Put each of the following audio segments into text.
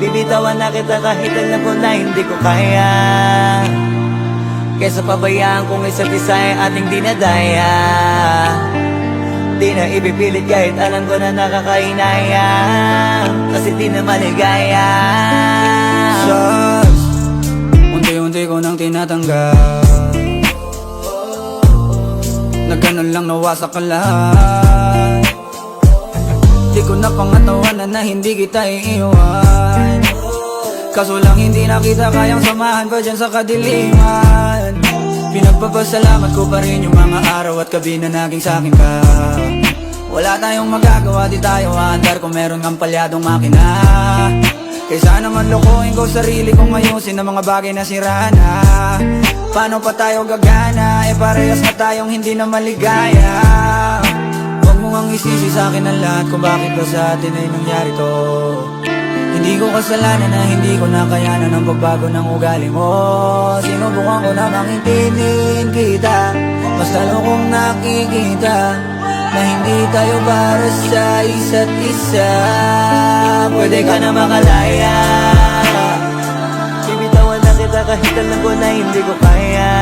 Bibitawan na kita kahit alam ko na hindi ko kaya, kesa pabayaan kung isa't isa ay ating dinadaya. Di na ipipilit kahit alam ko na nakakainaya, kasi di na maligaya. Shots, unti-unti ko nang tinatanggap, na ganun lang nawasak ka lahat. Di ko na pangatawanan na hindi kita iiwan, kaso lang hindi na kita kayang samahan pa dyan sa kadiliman. Pinagpapasalamat ko pa rin yung mga araw at gabi na naging sa'kin ka. Wala tayong magagawa, di tayo aandar kung meron kang palyadong makina. Kaysa naman lokohin ko sarili kong ayusin ang mga bagay na sira na. Paano pa tayo gagana, parehas na tayong hindi na maligaya. Huwag mo ngang isisi sa'kin ang lahat kung bakit ba sa atin ay nangyari to. Hindi ko kasalanan na hindi ko nakayanan ang pagbago ng ugali mo. Sinubukan ko na maintindihin kita, basta kong nakikita na hindi tayo para sa isa't isa. Pwede ka na makalaya, bibitawan na kita kahit alam ko na hindi ko kaya,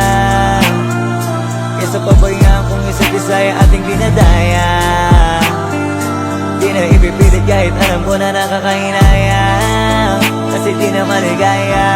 kesa pabayaan kung isa't isa ay ating dinadaya. Di na ipipilit kahit alam ko na nakakainaya, kasi di na maligaya.